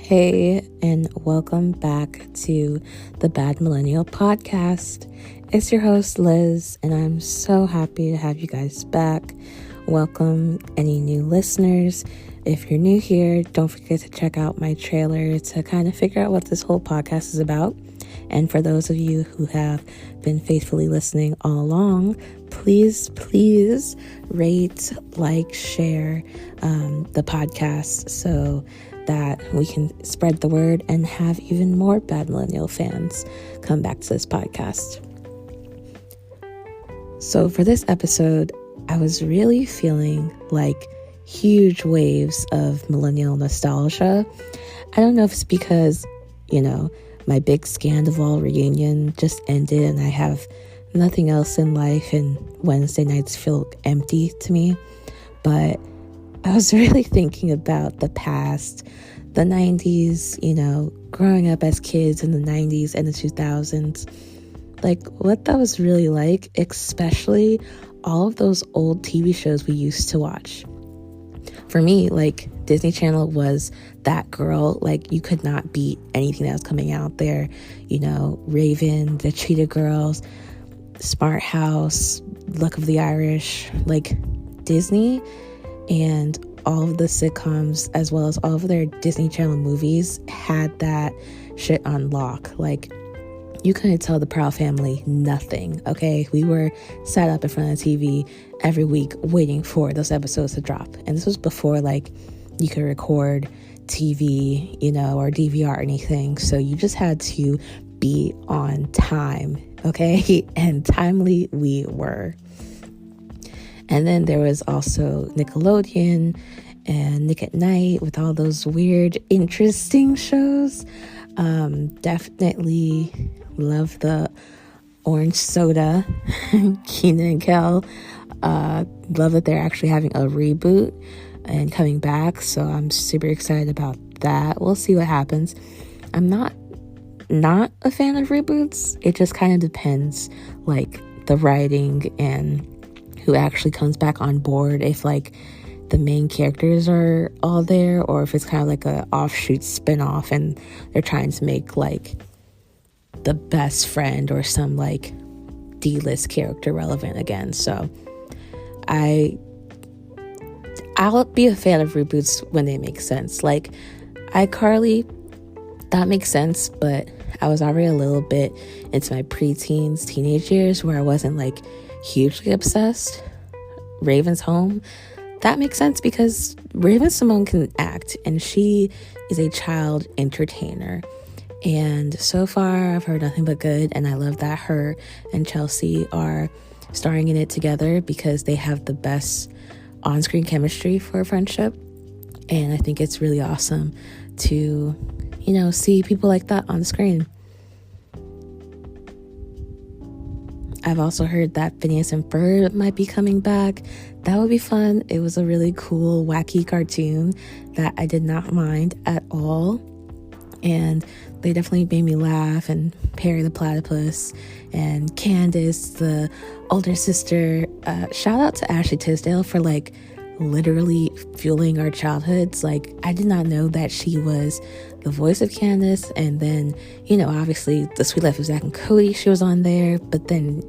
Hey, and welcome back to the Bad Millennial Podcast. It's your host, Liz, and I'm so happy to have you guys back. Welcome, any new listeners. If you're new here, don't forget to check out my trailer to kind of figure out what this whole podcast is about. And for those of you who have been faithfully listening all along, please rate, like, share the podcast so that we can spread the word and have even more Bad Millennial fans come back to this podcast. So for this episode, I was really feeling like huge waves of millennial nostalgia. I don't know if it's because, my big Scandival reunion just ended and I have nothing else in life and Wednesday nights feel empty to me, but I was really thinking about the past, the 90s, growing up as kids in the 90s and the 2000s, like what that was really like, especially all of those old TV shows we used to watch. For me, like Disney Channel was that girl, like you could not beat anything that was coming out there, Raven, the Cheetah Girls, Smart House, Luck of the Irish, like Disney and all of the sitcoms as well as all of their Disney Channel movies had that shit on lock. Like you couldn't tell the Proud Family nothing, okay? We were sat up in front of the TV every week waiting for those episodes to drop. And this was before like you could record TV, or DVR or anything. So you just had to be on time, okay? And timely we were. And then there was also Nickelodeon and Nick at Night with all those weird, interesting shows. Definitely love the orange soda, Kenan and Kel. Love that they're actually having a reboot and coming back. So I'm super excited about that. We'll see what happens. I'm not a fan of reboots. It just kind of depends, like the writing and who actually comes back on board, if like the main characters are all there or if it's kind of like a offshoot spin-off and they're trying to make like the best friend or some like D-list character relevant again. So I'll be a fan of reboots when they make sense. Like iCarly, that makes sense, but I was already a little bit into my preteens, teenage years where I wasn't like hugely obsessed. Raven's Home, that makes sense because Raven-Symoné can act and she is a child entertainer. And so far I've heard nothing but good, and I love that her and Chelsea are starring in it together because they have the best on-screen chemistry for a friendship. And I think it's really awesome to, see people like that on the screen. I've also heard that Phineas and Ferb might be coming back. That would be fun. It was a really cool, wacky cartoon that I did not mind at all. And they definitely made me laugh. And Perry the Platypus and Candace, the older sister. Shout out to Ashley Tisdale for like literally fueling our childhoods. Like I did not know that she was the voice of Candace, and then obviously The Sweet Life of Zack and Cody, she was on there, but then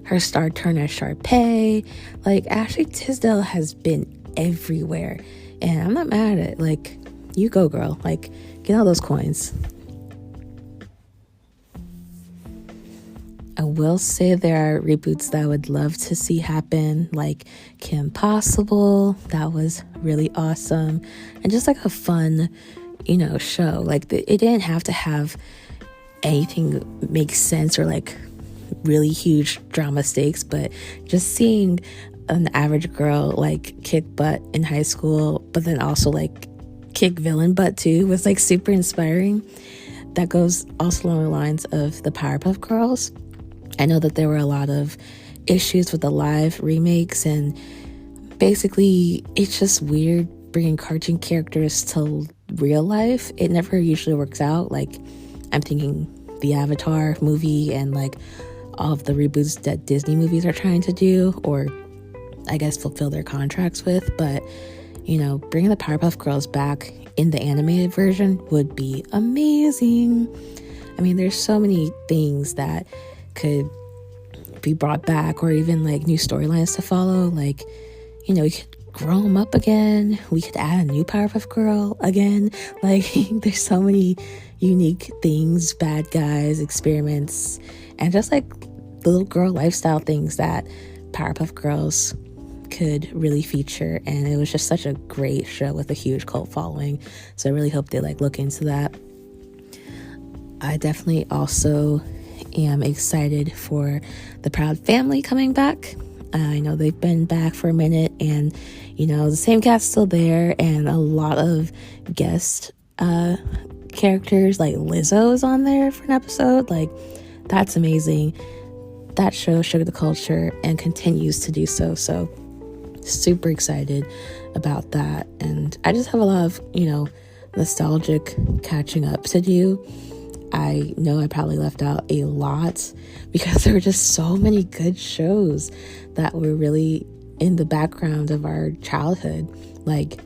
her star turn as Sharpay. Like Ashley Tisdale has been everywhere, and I'm not mad at it. Like you go, girl, like get all those coins. I will say there are reboots that I would love to see happen, like Kim Possible. That was really awesome. And just like a fun, show. Like it didn't have to have anything make sense or like really huge drama stakes, but just seeing an average girl like kick butt in high school, but then also like kick villain butt too, was like super inspiring. That goes also along the lines of the Powerpuff Girls. I know that there were a lot of issues with the live remakes, and basically it's just weird bringing cartoon characters to real life. It never usually works out. Like I'm thinking the Avatar movie and like all of the reboots that Disney movies are trying to do, or I guess fulfill their contracts with. But bringing the Powerpuff Girls back in the animated version would be amazing. I mean, there's so many things that could be brought back, or even like new storylines to follow. Like, we could grow them up again. We could add a new Powerpuff Girl again. Like, there's so many unique things, bad guys, experiments, and just like little girl lifestyle things that Powerpuff Girls could really feature. And it was just such a great show with a huge cult following. So I really hope they look into that. I definitely also am excited for the Proud Family coming back. I know they've been back for a minute, and the same cast still there, and a lot of guest characters. Like Lizzo is on there for an episode. Like, that's amazing. That show showed the culture and continues to do so. So super excited about that. And I just have a lot of nostalgic catching up to do. I know I probably left out a lot because there were just so many good shows that were really in the background of our childhood. Like,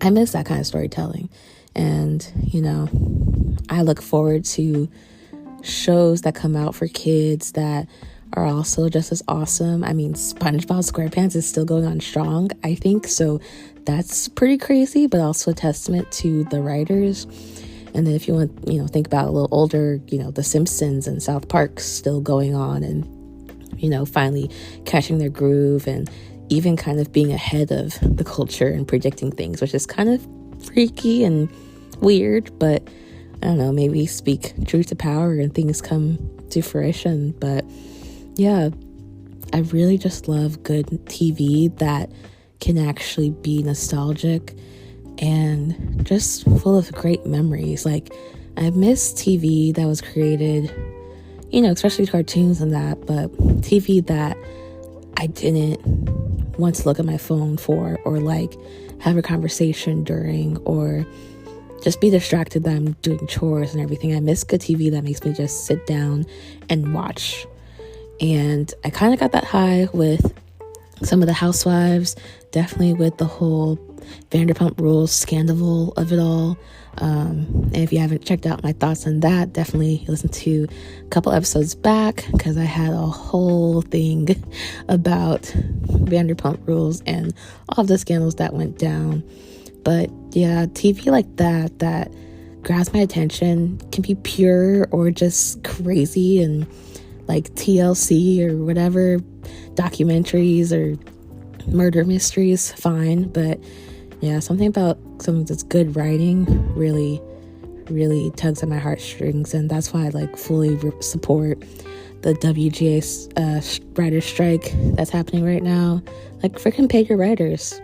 I miss that kind of storytelling. And, I look forward to shows that come out for kids that are also just as awesome. I mean, SpongeBob SquarePants is still going on strong, I think. So that's pretty crazy, but also a testament to the writers. And then if you want, think about a little older, The Simpsons and South Park still going on and, finally catching their groove and even kind of being ahead of the culture and predicting things, which is kind of freaky and weird, but I don't know, maybe speak truth to power and things come to fruition. But yeah, I really just love good TV that can actually be nostalgic and just full of great memories. Like, I miss TV that was created, especially cartoons and that, but TV that I didn't want to look at my phone for, or have a conversation during, or just be distracted that I'm doing chores and everything. I miss good TV that makes me just sit down and watch. And I kind of got that high with some of the Housewives, definitely with the whole Vanderpump Rules scandal of it all. And if you haven't checked out my thoughts on that, definitely listen to a couple episodes back, because I had a whole thing about Vanderpump Rules and all of the scandals that went down. But yeah, TV like that grabs my attention, can be pure or just crazy, and like TLC or whatever, documentaries or murder mysteries, fine. But yeah, something about something that's good writing really, really tugs at my heartstrings, and that's why I fully support the WGA writer strike that's happening right now. Freaking pay your writers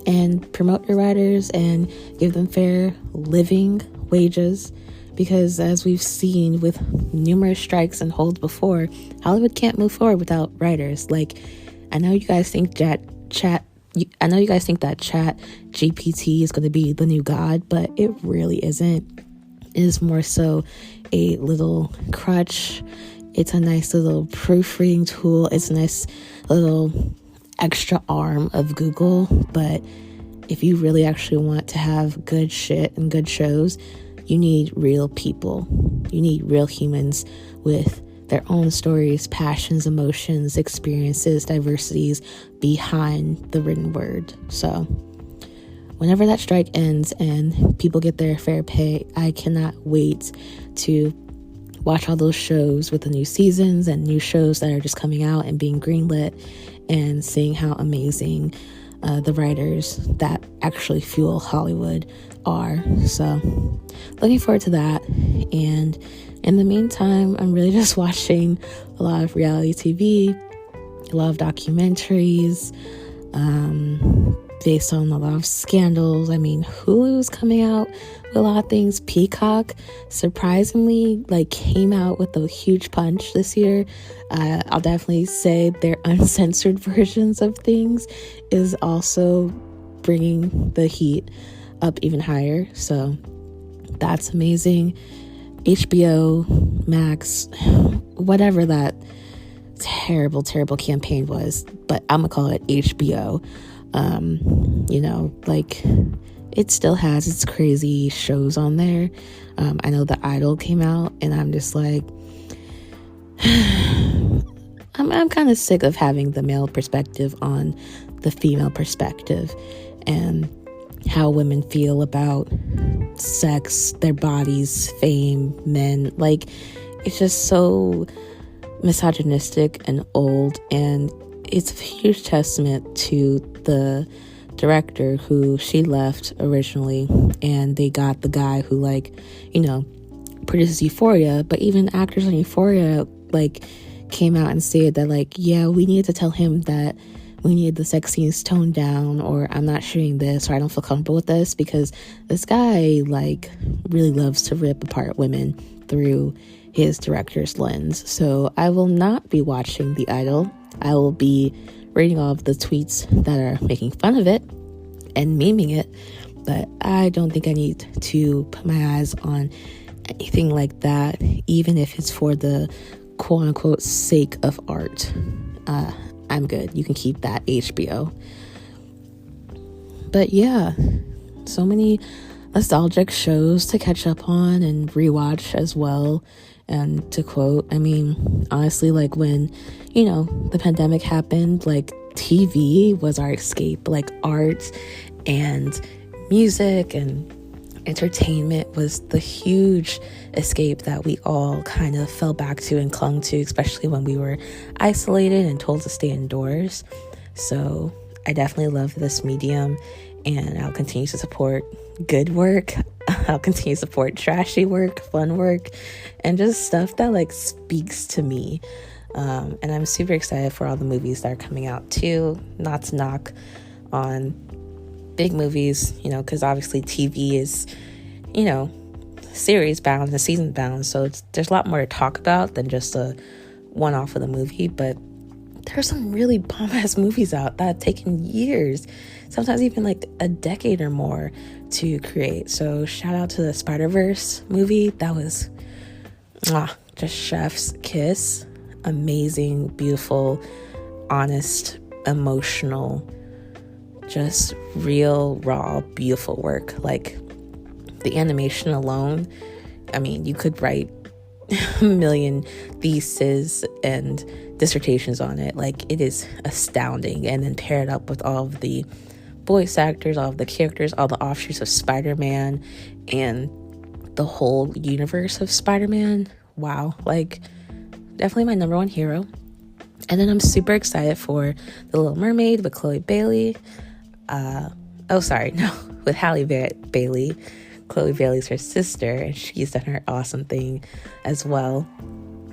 and promote your writers and give them fair living wages, because as we've seen with numerous strikes and holds before, Hollywood can't move forward without writers. I know you guys think that Chat GPT is going to be the new god, but it really isn't. It is more so a little crutch. It's a nice little proofreading tool. It's a nice little extra arm of Google. But if you really actually want to have good shit and good shows, you need real people. You need real humans with their own stories, passions, emotions, experiences, diversities behind the written word. So whenever that strike ends and people get their fair pay, I cannot wait to watch all those shows with the new seasons and new shows that are just coming out and being greenlit, and seeing how amazing the writers that actually fuel Hollywood are. So looking forward to that. And in the meantime, I'm really just watching a lot of reality TV, a lot of documentaries, based on a lot of scandals. I mean, Hulu's coming out with a lot of things. Peacock surprisingly came out with a huge punch this year. I'll definitely say their uncensored versions of things is also bringing the heat up even higher. So that's amazing. HBO Max, whatever that terrible campaign was, but I'm gonna call it HBO. Like it still has its crazy shows on there. I know The Idol came out, and I'm just like, I'm kind of sick of having the male perspective on the female perspective and how women feel about sex, their bodies, fame, men. Like, it's just so misogynistic and old, and it's a huge testament to the director who she left originally, and they got the guy who, like, produces Euphoria. But even actors on Euphoria, like, came out and said that, like, yeah, we need to tell him that we need the sex scenes toned down, or I'm not shooting this, or I don't feel comfortable with this, because this guy, like, really loves to rip apart women through his director's lens. So I will not be watching The Idol. I will be reading all of the tweets that are making fun of it and memeing it, but I don't think I need to put my eyes on anything like that, even if it's for the quote-unquote sake of art. I'm good. You can keep that, HBO. But yeah, so many nostalgic shows to catch up on and rewatch as well. And to quote, I mean, honestly, like, when, the pandemic happened, like, TV was our escape. Like, art and music and entertainment was the huge escape that we all kind of fell back to and clung to, especially when we were isolated and told to stay indoors. So I definitely love this medium, and I'll continue to support good work. I'll continue to support trashy work, fun work, and just stuff that, like, speaks to me. And I'm super excited for all the movies that are coming out too. Not to knock on big movies, because obviously TV is, series bound and season bound, so there's a lot more to talk about than just a one-off of the movie. But there's some really bomb-ass movies out that have taken years, sometimes even like a decade or more to create. So shout out to the Spider-Verse movie. That was just chef's kiss. Amazing, beautiful, honest, emotional, just real, raw, beautiful work. Like, the animation alone, I mean, you could write a million theses and dissertations on it. Like, it is astounding. And then pair it up with all of the voice actors, all of the characters, all the offshoots of Spider-Man, and the whole universe of Spider-Man. Wow. Like, definitely my number one hero. And then I'm super excited for The Little Mermaid with Chloe Bailey. With Halle Bailey. Chloe Bailey's her sister, and she's done her awesome thing as well.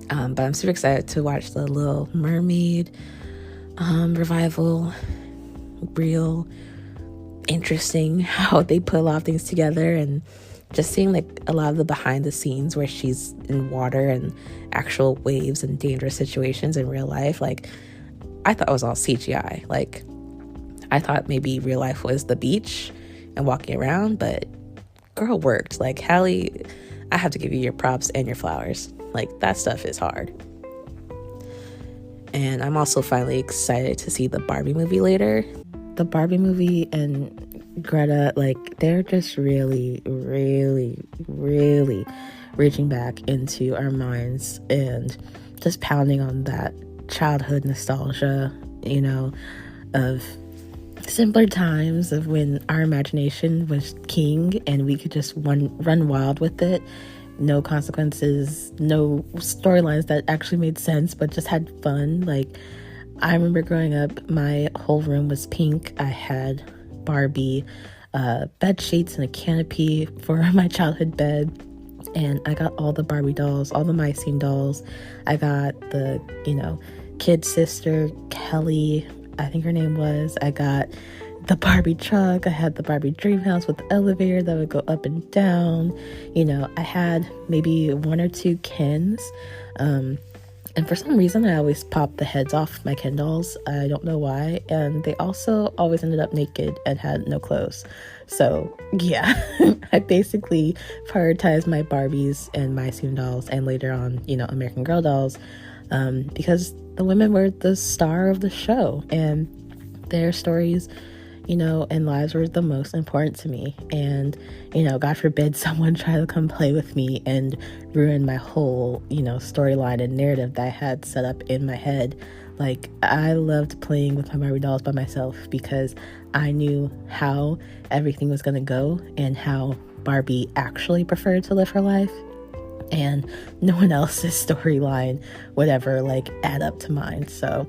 But I'm super excited to watch The Little Mermaid revival. Real interesting how they put a lot of things together, and just seeing, like, a lot of the behind the scenes where she's in water and actual waves and dangerous situations in real life. Like, I thought it was all CGI. Like, I thought maybe real life was the beach and walking around, but girl worked. Like, Halle, I have to give you your props and your flowers. Like, that stuff is hard. And I'm also finally excited to see the Barbie movie later. The Barbie movie and Greta, like, they're just really, really, really reaching back into our minds and just pounding on that childhood nostalgia, of simpler times, of when our imagination was king and we could just run wild with it. No consequences, no storylines that actually made sense, but just had fun. Like, I remember growing up, my whole room was pink. I had Barbie bed sheets and a canopy for my childhood bed. And I got all the Barbie dolls, all the Mycene dolls. I got the, kid sister, Kelly, I think her name was. I got the Barbie truck. I had the Barbie dream house with the elevator that would go up and down. I had maybe one or two Kens. And for some reason, I always popped the heads off my Ken dolls. I don't know why. And they also always ended up naked and had no clothes. So, yeah, I basically prioritized my Barbies and Mycene dolls, and later on, American Girl dolls, because the women were the star of the show, and their stories and lives were the most important to me. And, God forbid someone try to come play with me and ruin my whole, storyline and narrative that I had set up in my head. Like, I loved playing with my Barbie dolls by myself because I knew how everything was going to go and how Barbie actually preferred to live her life. And no one else's storyline would ever add up to mine. So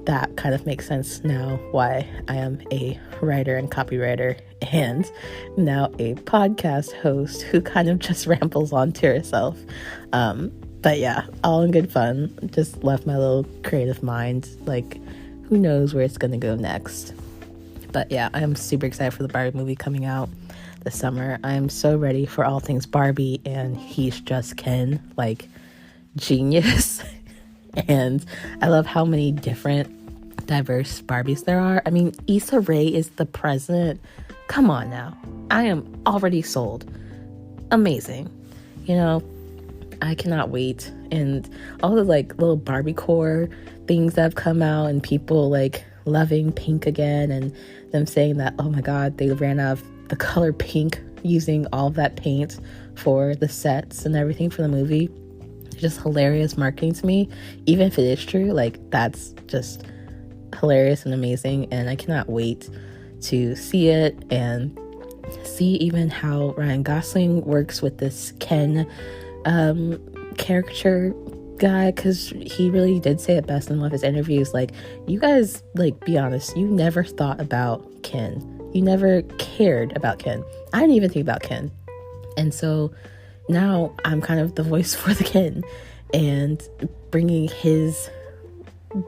that kind of makes sense now why I am a writer and copywriter and now a podcast host who kind of just rambles on to herself. But yeah, all in good fun. Just left my little creative mind. Who knows where it's gonna go next. But yeah, I'm super excited for the Barbie movie coming out this summer. I am so ready for all things Barbie, and he's just Ken, genius. And I love how many different diverse Barbies there are. I mean, Issa Rae is the president. Come on now. I am already sold. Amazing. I cannot wait. And all the little Barbie core things that have come out, and people loving pink again, and them saying that, oh my God, they ran out of the color pink using all of that paint for the sets and everything for the movie. Just hilarious marketing to me. Even if it is true, that's just hilarious and amazing, and I cannot wait to see it and see even how Ryan Gosling works with this Ken caricature guy, because he really did say it best in one of his interviews. You guys, be honest, you never thought about Ken. You never cared about Ken. I didn't even think about Ken. And so now I'm kind of the voice for the Ken and bringing his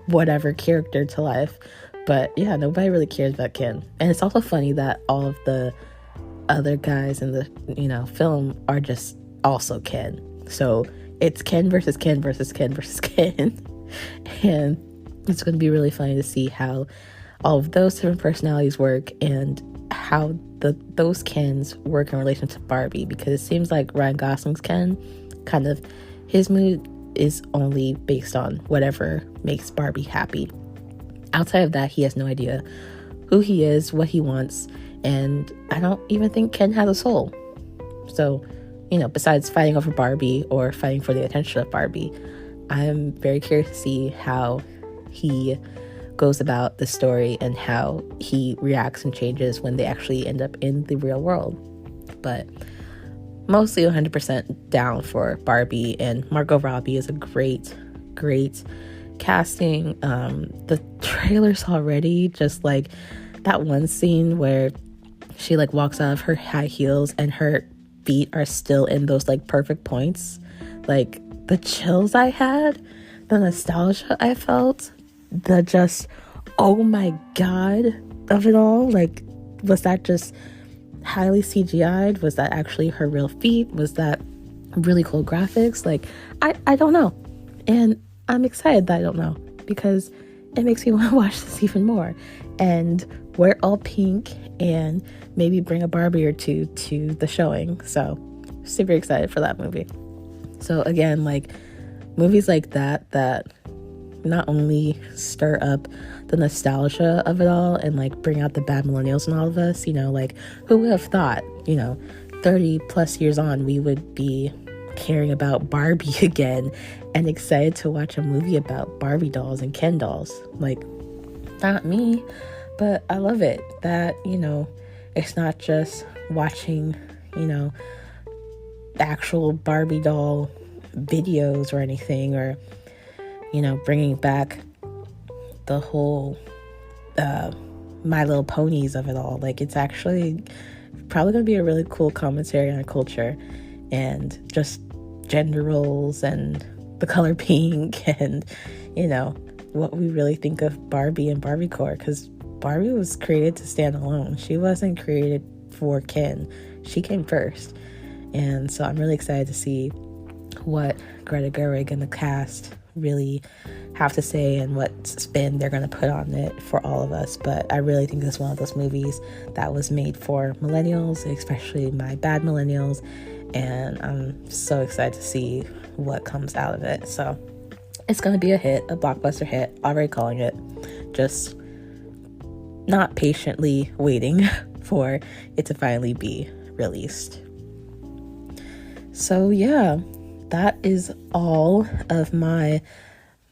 whatever character to life. But yeah, nobody really cares about Ken. And it's also funny that all of the other guys in the film are just also Ken. So it's Ken versus Ken versus Ken versus Ken. And it's going to be really funny to see how all of those different personalities work and how those Kens work in relation to Barbie, because it seems like Ryan Gosling's Ken, kind of his mood is only based on whatever makes Barbie happy. Outside of that, he has no idea who he is, what he wants, and I don't even think Ken has a soul. So, besides fighting over Barbie or fighting for the attention of Barbie, I'm very curious to see how he goes about the story and how he reacts and changes when they actually end up in the real world. But mostly 100% down for Barbie, and Margot Robbie is a great casting. The trailers already, just that one scene where she walks out of her high heels and her feet are still in those perfect points. The chills I had, the nostalgia I felt, the just, oh my God of it all. Was that just highly CGI'd? Was that actually her real feet? Was that really cool graphics? I don't know. And I'm excited that I don't know, because it makes me want to watch this even more and wear all pink and maybe bring a Barbie or two to the showing. So super excited for that movie. So again, movies like that not only stir up the nostalgia of it all and bring out the bad millennials in all of us, who would have thought, 30 plus years on, we would be caring about Barbie again and excited to watch a movie about Barbie dolls and Ken dolls. Not me, but I love it that, it's not just watching, actual Barbie doll videos or anything, or bringing back the whole My Little Ponies of it all. It's actually probably going to be a really cool commentary on our culture and just gender roles and the color pink and, what we really think of Barbie and Barbiecore, because Barbie was created to stand alone. She wasn't created for Ken. She came first. And so I'm really excited to see what Greta Gerwig and the cast really have to say and what spin they're going to put on it for all of us. But I really think this is one of those movies that was made for millennials, especially my bad millennials, and I'm so excited to see what comes out of it. So it's going to be a hit, a blockbuster hit, already calling it. Just not patiently waiting for it to finally be released. So yeah, that is all of my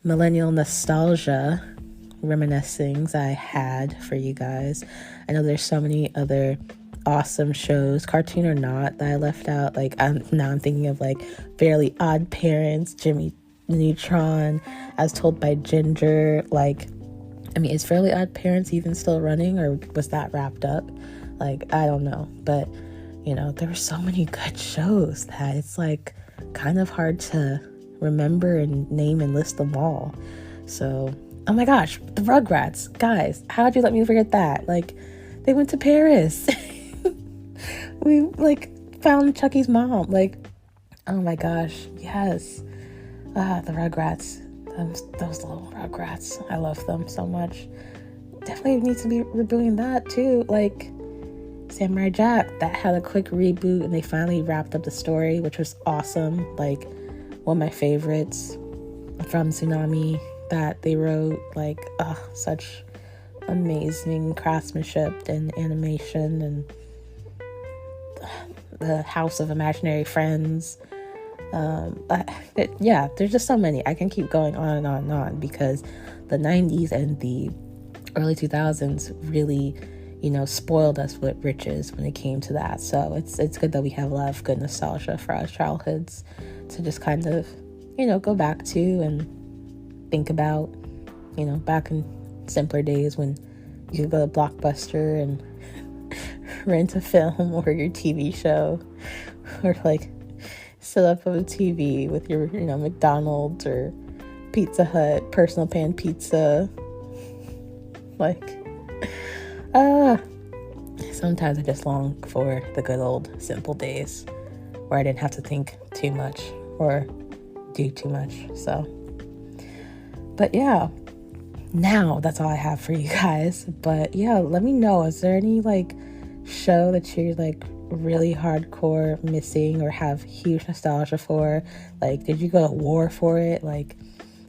millennial nostalgia reminiscings I had for you guys. I know there's so many other awesome shows, cartoon or not, that I left out. Like I'm thinking of like Fairly Odd Parents, Jimmy Neutron, As Told by Ginger. Like, I mean, is Fairly Odd Parents even still running, or was that wrapped up? Like, I don't know. But you know, there were so many good shows that it's like kind of hard to remember and name and list them all. So, oh my gosh, the Rugrats, guys, how'd you let me forget that? Like, they went to Paris. We like found Chucky's mom. Like, oh my gosh, yes. The Rugrats, those little Rugrats, I love them so much. Definitely need to be rebooting that too. Like Samurai Jack, that had a quick reboot and they finally wrapped up the story, which was awesome. Like one of my favorites from Tsunami that they wrote. Like, such amazing craftsmanship and animation. And the House of Imaginary Friends. There's just so many. I can keep going on and on and on, because the 90s and the early 2000s really, spoiled us with riches when it came to that. So it's good that we have a lot of good nostalgia for our childhoods to just kind of, go back to and think about, back in simpler days when you could go to Blockbuster and rent a film or your TV show, or like sit up on a TV with your, McDonald's or Pizza Hut, personal pan pizza. Like, sometimes I just long for the good old simple days where I didn't have to think too much or do too much. So, but yeah, now that's all I have for you guys. But yeah, let me know, is there any like show that you're like really hardcore missing or have huge nostalgia for? Like, did you go to war for it? Like,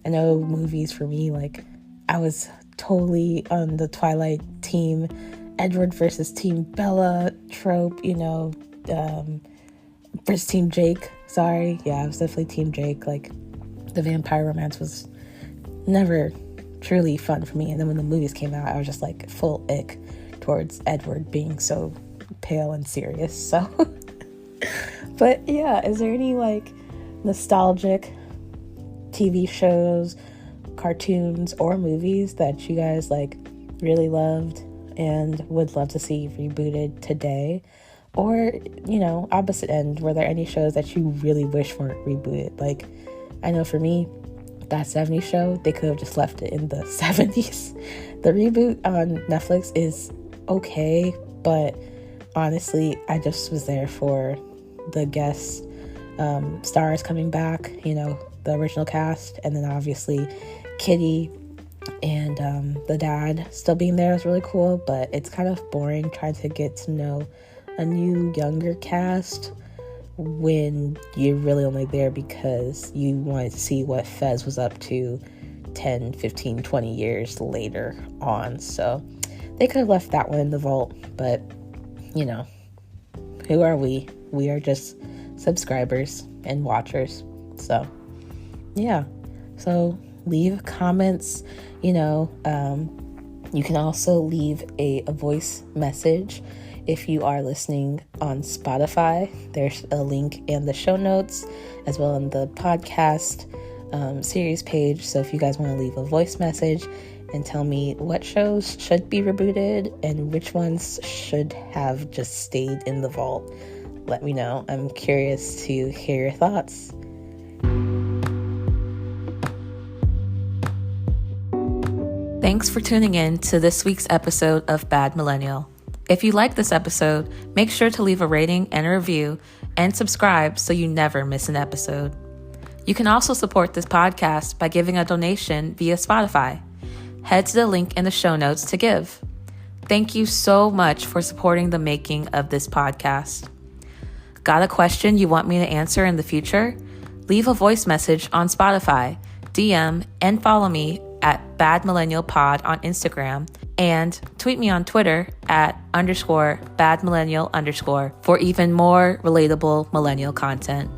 I know movies for me, like I was totally on the Twilight team, Edward versus Team Bella trope, versus Team Jake. Sorry, yeah, I was definitely Team Jake. Like, the vampire romance was never truly fun for me. And then when the movies came out, I was just like full ick towards Edward being so pale and serious. So but yeah, is there any like nostalgic TV shows, cartoons, or movies that you guys like really loved and would love to see rebooted today? Or, opposite end, were there any shows that you really wish weren't rebooted? Like, I know for me, that 70s show, they could have just left it in the 70s. The reboot on Netflix is okay, but honestly, I just was there for the guest stars coming back, the original cast, and then obviously Kitty and the dad still being there was really cool. But it's kind of boring trying to get to know a new younger cast when you're really only there because you wanted to see what Fez was up to 10, 15, 20 years later on. So they could have left that one in the vault, but who are we? We are just subscribers and watchers. So yeah, so leave comments. You can also leave a voice message if you are listening on Spotify. There's a link in the show notes as well in the podcast series page. So if you guys want to leave a voice message and tell me what shows should be rebooted and which ones should have just stayed in the vault, let me know. I'm curious to hear your thoughts. Thanks for tuning in to this week's episode of Bad Millennial. If you like this episode, make sure to leave a rating and a review and subscribe so you never miss an episode. You can also support this podcast by giving a donation via Spotify. Head to the link in the show notes to give. Thank you so much for supporting the making of this podcast. Got a question you want me to answer in the future? Leave a voice message on Spotify, DM, and follow me at Bad Millennial Pod on Instagram And tweet me on Twitter at _badmillennial_ for even more relatable millennial content.